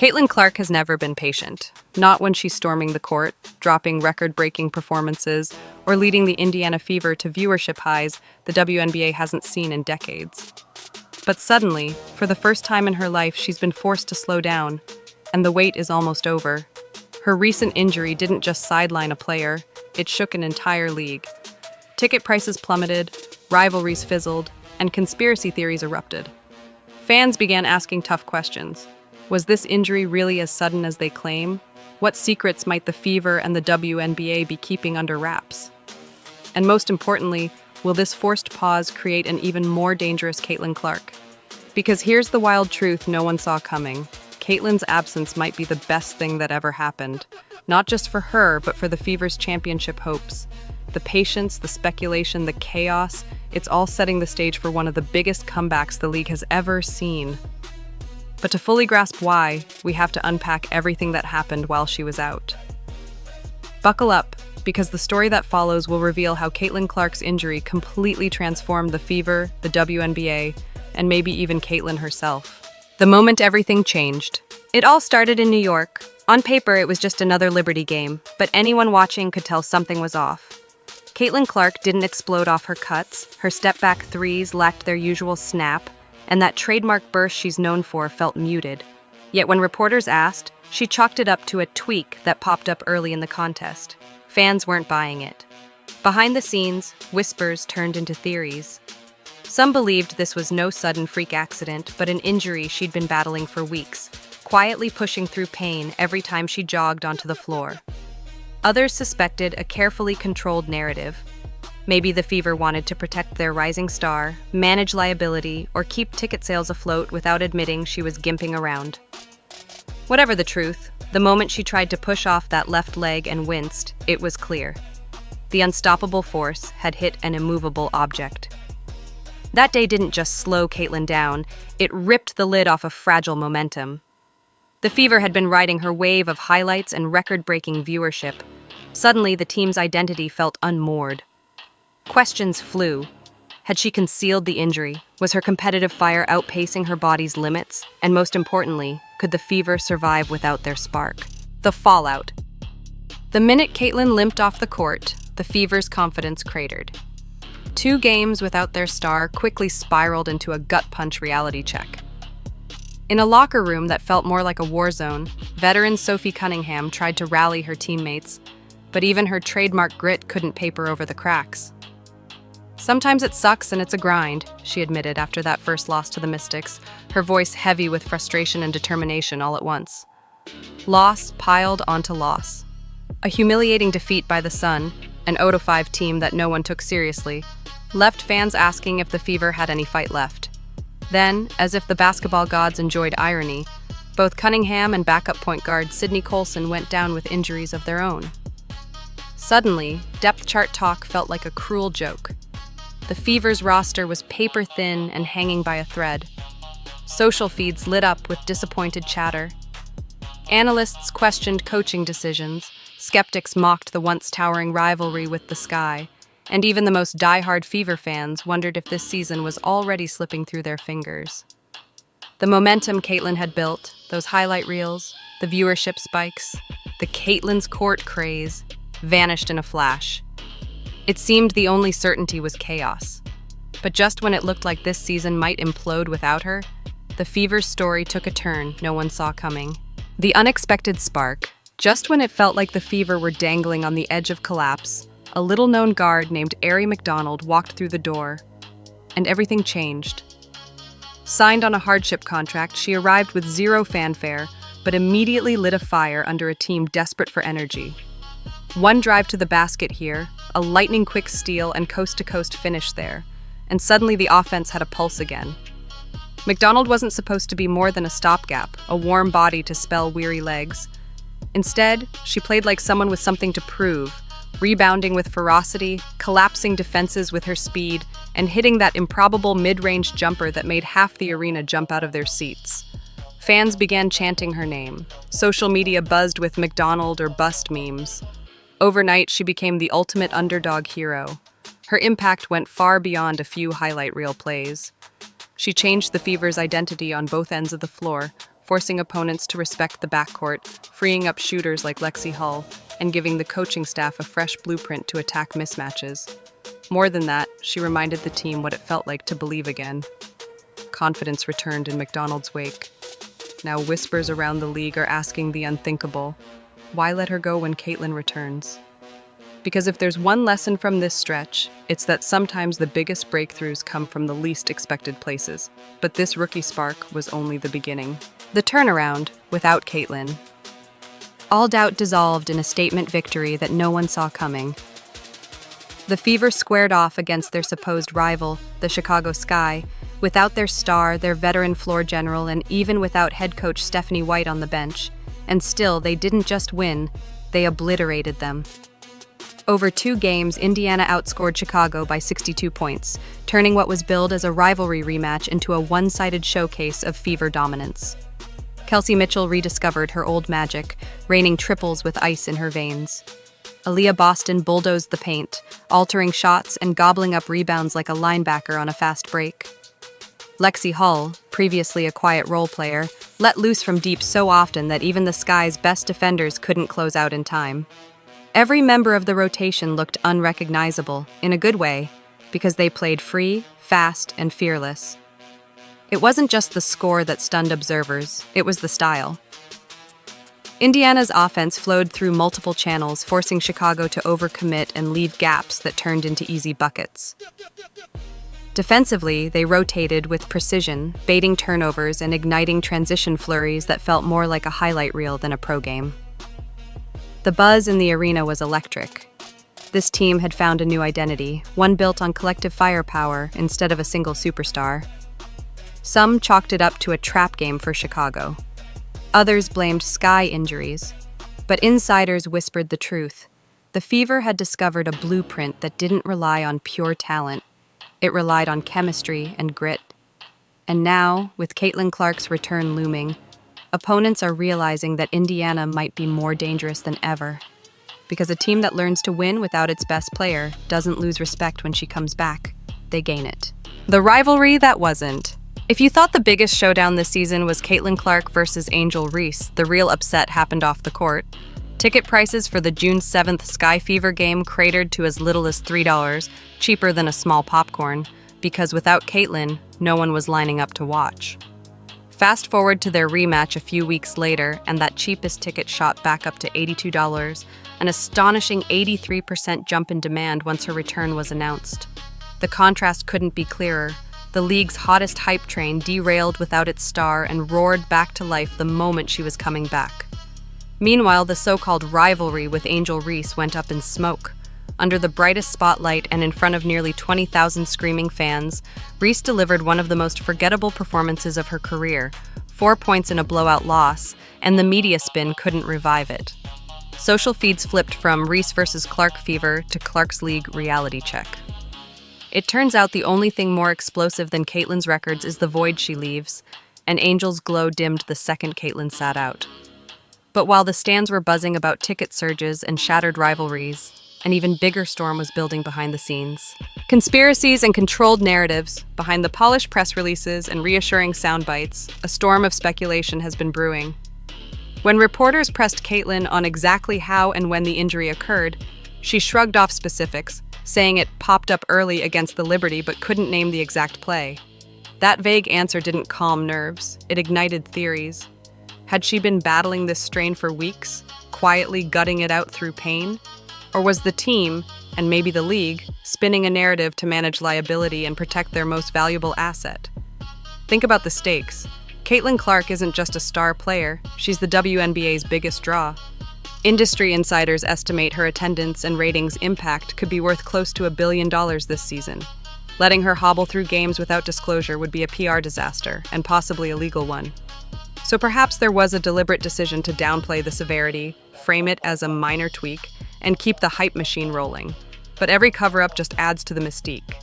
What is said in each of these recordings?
Caitlin Clark has never been patient, not when she's storming the court, dropping record-breaking performances, or leading the Indiana Fever to viewership highs the WNBA hasn't seen in decades. But suddenly, for the first time in her life, she's been forced to slow down, and the wait is almost over. Her recent injury didn't just sideline a player, it shook an entire league. Ticket prices plummeted, rivalries fizzled, and conspiracy theories erupted. Fans began asking tough questions. Was this injury really as sudden as they claim? What secrets might the Fever and the WNBA be keeping under wraps? And most importantly, will this forced pause create an even more dangerous Caitlin Clark? Because here's the wild truth no one saw coming. Caitlin's absence might be the best thing that ever happened. Not just for her, but for the Fever's championship hopes. The patience, the speculation, the chaos, it's all setting the stage for one of the biggest comebacks the league has ever seen. But to fully grasp why, we have to unpack everything that happened while she was out. Buckle up, because the story that follows will reveal how Caitlin Clark's injury completely transformed the Fever, the WNBA, and maybe even Caitlin herself. The moment everything changed. It all started in New York. On paper, it was just another Liberty game, but anyone watching could tell something was off. Caitlin Clark didn't explode off her cuts, her step-back threes lacked their usual snap, and that trademark burst she's known for felt muted. Yet when reporters asked, she chalked it up to a tweak that popped up early in the contest. Fans weren't buying it. Behind the scenes, whispers turned into theories. Some believed this was no sudden freak accident, but an injury she'd been battling for weeks, quietly pushing through pain every time she jogged onto the floor. Others suspected a carefully controlled narrative. Maybe the Fever wanted to protect their rising star, manage liability, or keep ticket sales afloat without admitting she was gimping around. Whatever the truth, the moment she tried to push off that left leg and winced, it was clear. The unstoppable force had hit an immovable object. That day didn't just slow Caitlin down, it ripped the lid off of fragile momentum. The Fever had been riding her wave of highlights and record-breaking viewership. Suddenly, the team's identity felt unmoored. Questions flew. Had she concealed the injury? Was her competitive fire outpacing her body's limits? And most importantly, could the Fever survive without their spark? The fallout. The minute Caitlin limped off the court, the Fever's confidence cratered. 2 games without their star quickly spiraled into a gut-punch reality check. In a locker room that felt more like a war zone, veteran Sophie Cunningham tried to rally her teammates, but even her trademark grit couldn't paper over the cracks. Sometimes it sucks and it's a grind, she admitted after that first loss to the Mystics, her voice heavy with frustration and determination all at once. Loss piled onto loss. A humiliating defeat by the Sun, an 0-5 team that no one took seriously, left fans asking if the Fever had any fight left. Then, as if the basketball gods enjoyed irony, both Cunningham and backup point guard Sydney Colson went down with injuries of their own. Suddenly, depth chart talk felt like a cruel joke. The Fever's roster was paper-thin and hanging by a thread. Social feeds lit up with disappointed chatter. Analysts questioned coaching decisions, skeptics mocked the once-towering rivalry with the Sky, and even the most die-hard Fever fans wondered if this season was already slipping through their fingers. The momentum Caitlin had built, those highlight reels, the viewership spikes, the Caitlin's court craze, vanished in a flash. It seemed the only certainty was chaos. But just when it looked like this season might implode without her, the Fever's story took a turn no one saw coming. The unexpected spark. Just when it felt like the Fever were dangling on the edge of collapse, a little-known guard named Ari McDonald walked through the door, and everything changed. Signed on a hardship contract, she arrived with zero fanfare, but immediately lit a fire under a team desperate for energy. One drive to the basket here, a lightning-quick steal and coast-to-coast finish there, and suddenly the offense had a pulse again. McDonald wasn't supposed to be more than a stopgap, a warm body to spell weary legs. Instead, she played like someone with something to prove, rebounding with ferocity, collapsing defenses with her speed, and hitting that improbable mid-range jumper that made half the arena jump out of their seats. Fans began chanting her name. Social media buzzed with McDonald or bust memes. Overnight, she became the ultimate underdog hero. Her impact went far beyond a few highlight reel plays. She changed the Fever's identity on both ends of the floor, forcing opponents to respect the backcourt, freeing up shooters like Lexi Hull, and giving the coaching staff a fresh blueprint to attack mismatches. More than that, she reminded the team what it felt like to believe again. Confidence returned in McDonald's wake. Now whispers around the league are asking the unthinkable. Why let her go when Caitlin returns? Because if there's one lesson from this stretch, it's that sometimes the biggest breakthroughs come from the least expected places. But this rookie spark was only the beginning. The turnaround, without Caitlin. All doubt dissolved in a statement victory that no one saw coming. The Fever squared off against their supposed rival, the Chicago Sky, without their star, their veteran floor general, and even without head coach Stephanie White on the bench. And still, they didn't just win, they obliterated them. Over 2 games, Indiana outscored Chicago by 62 points, turning what was billed as a rivalry rematch into a one-sided showcase of Fever dominance. Kelsey Mitchell rediscovered her old magic, raining triples with ice in her veins. Aaliyah Boston bulldozed the paint, altering shots and gobbling up rebounds like a linebacker on a fast break. Lexi Hull, previously a quiet role player, let loose from deep so often that even the Sky's best defenders couldn't close out in time. Every member of the rotation looked unrecognizable, in a good way, because they played free, fast, and fearless. It wasn't just the score that stunned observers, it was the style. Indiana's offense flowed through multiple channels, forcing Chicago to overcommit and leave gaps that turned into easy buckets. Defensively, they rotated with precision, baiting turnovers and igniting transition flurries that felt more like a highlight reel than a pro game. The buzz in the arena was electric. This team had found a new identity, one built on collective firepower instead of a single superstar. Some chalked it up to a trap game for Chicago. Others blamed Sky injuries. But insiders whispered the truth. The Fever had discovered a blueprint that didn't rely on pure talent. It relied on chemistry and grit. And now, with Caitlin Clark's return looming, opponents are realizing that Indiana might be more dangerous than ever. Because a team that learns to win without its best player doesn't lose respect when she comes back. They gain it. The rivalry that wasn't. If you thought the biggest showdown this season was Caitlin Clark versus Angel Reese, the real upset happened off the court. Ticket prices for the June 7th Sky Fever game cratered to as little as $3, cheaper than a small popcorn, because without Caitlin, no one was lining up to watch. Fast forward to their rematch a few weeks later, and that cheapest ticket shot back up to $82, an astonishing 83% jump in demand once her return was announced. The contrast couldn't be clearer. The league's hottest hype train derailed without its star and roared back to life the moment she was coming back. Meanwhile, the so-called rivalry with Angel Reese went up in smoke. Under the brightest spotlight and in front of nearly 20,000 screaming fans, Reese delivered one of the most forgettable performances of her career, 4 points in a blowout loss, and the media spin couldn't revive it. Social feeds flipped from Reese versus Clark fever to Clark's League reality check. It turns out the only thing more explosive than Caitlin's records is the void she leaves, and Angel's glow dimmed the second Caitlin sat out. But while the stands were buzzing about ticket surges and shattered rivalries, an even bigger storm was building behind the scenes. Conspiracies and controlled narratives, behind the polished press releases and reassuring sound bites, a storm of speculation has been brewing. When reporters pressed Caitlin on exactly how and when the injury occurred, she shrugged off specifics, saying it popped up early against the Liberty but couldn't name the exact play. That vague answer didn't calm nerves, it ignited theories. Had she been battling this strain for weeks, quietly gutting it out through pain? Or was the team, and maybe the league, spinning a narrative to manage liability and protect their most valuable asset? Think about the stakes. Caitlin Clark isn't just a star player, she's the WNBA's biggest draw. Industry insiders estimate her attendance and ratings impact could be worth close to $1 billion this season. Letting her hobble through games without disclosure would be a PR disaster, and possibly a legal one. So perhaps there was a deliberate decision to downplay the severity, frame it as a minor tweak, and keep the hype machine rolling. But every cover-up just adds to the mystique.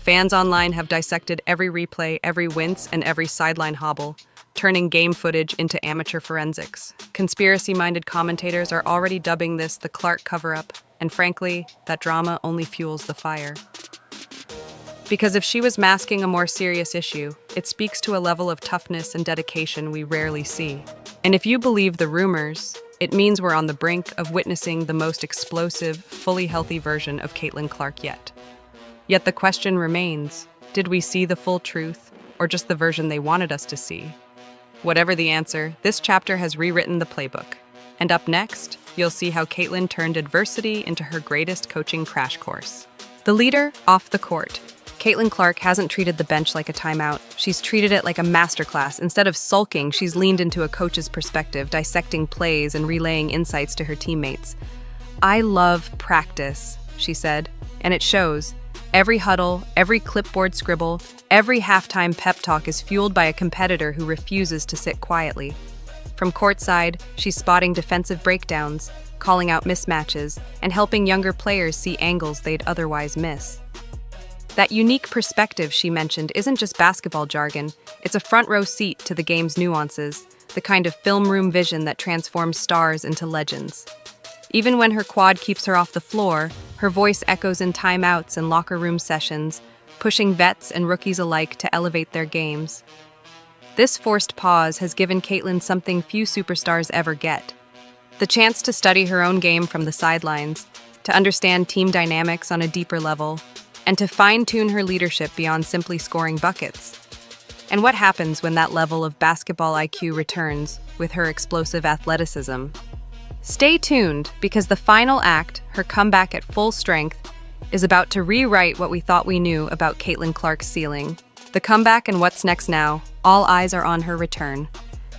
Fans online have dissected every replay, every wince, and every sideline hobble, turning game footage into amateur forensics. Conspiracy-minded commentators are already dubbing this the Clark cover-up, and frankly, that drama only fuels the fire. Because if she was masking a more serious issue, it speaks to a level of toughness and dedication we rarely see. And if you believe the rumors, it means we're on the brink of witnessing the most explosive, fully healthy version of Caitlin Clark yet. Yet the question remains, did we see the full truth, or just the version they wanted us to see? Whatever the answer, this chapter has rewritten the playbook. And up next, you'll see how Caitlin turned adversity into her greatest coaching crash course. The leader off the court. Caitlin Clark hasn't treated the bench like a timeout. She's treated it like a masterclass. Instead of sulking, she's leaned into a coach's perspective, dissecting plays and relaying insights to her teammates. "I love practice," she said, and it shows. Every huddle, every clipboard scribble, every halftime pep talk is fueled by a competitor who refuses to sit quietly. From courtside, she's spotting defensive breakdowns, calling out mismatches, and helping younger players see angles they'd otherwise miss. That unique perspective she mentioned isn't just basketball jargon, it's a front-row seat to the game's nuances, the kind of film room vision that transforms stars into legends. Even when her quad keeps her off the floor, her voice echoes in timeouts and locker room sessions, pushing vets and rookies alike to elevate their games. This forced pause has given Caitlin something few superstars ever get: the chance to study her own game from the sidelines, to understand team dynamics on a deeper level, and to fine-tune her leadership beyond simply scoring buckets. And what happens when that level of basketball IQ returns with her explosive athleticism? Stay tuned, because the final act, her comeback at full strength, is about to rewrite what we thought we knew about Caitlin Clark's ceiling. The comeback and what's next now, all eyes are on her return.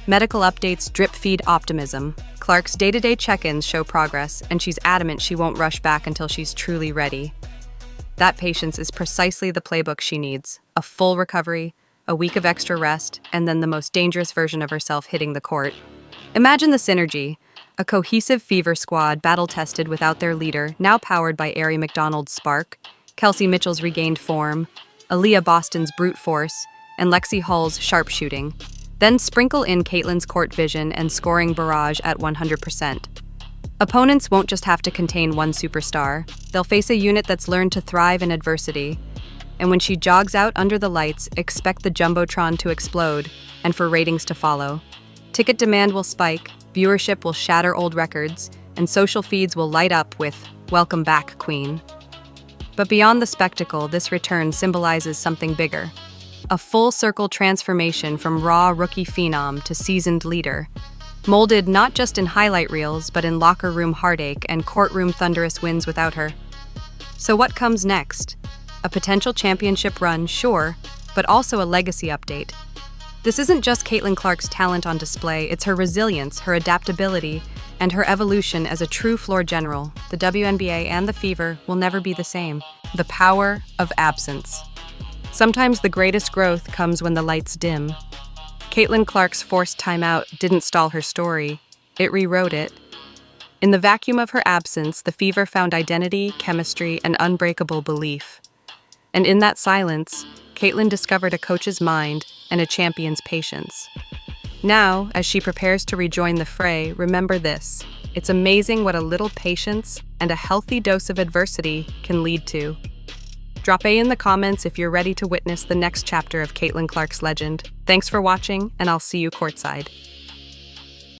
Medical updates drip-feed optimism. Clark's day-to-day check-ins show progress, and she's adamant she won't rush back until she's truly ready. That patience is precisely the playbook she needs: a full recovery, a week of extra rest, and then the most dangerous version of herself hitting the court. Imagine the synergy: a cohesive Fever squad, battle-tested without their leader, now powered by Arie McDonald's spark, Kelsey Mitchell's regained form, Aaliyah Boston's brute force, and Lexi Hull's sharpshooting. Then sprinkle in Caitlin's court vision and scoring barrage at 100%. Opponents won't just have to contain one superstar. They'll face a unit that's learned to thrive in adversity. And when she jogs out under the lights, expect the Jumbotron to explode and for ratings to follow. Ticket demand will spike, viewership will shatter old records, and social feeds will light up with "Welcome back, Queen." But beyond the spectacle, this return symbolizes something bigger: a full-circle transformation from raw rookie phenom to seasoned leader, molded not just in highlight reels, but in locker room heartache and courtroom thunderous wins without her. So what comes next? A potential championship run, sure, but also a legacy update. This isn't just Caitlin Clark's talent on display, it's her resilience, her adaptability, and her evolution as a true floor general. The WNBA and the Fever will never be the same. The power of absence. Sometimes the greatest growth comes when the lights dim. Caitlin Clark's forced timeout didn't stall her story, it rewrote it. In the vacuum of her absence, the Fever found identity, chemistry, and unbreakable belief. And in that silence, Caitlin discovered a coach's mind and a champion's patience. Now, as she prepares to rejoin the fray, remember this: it's amazing what a little patience and a healthy dose of adversity can lead to. Drop A in the comments if you're ready to witness the next chapter of Caitlin Clark's legend. Thanks for watching, and I'll see you courtside.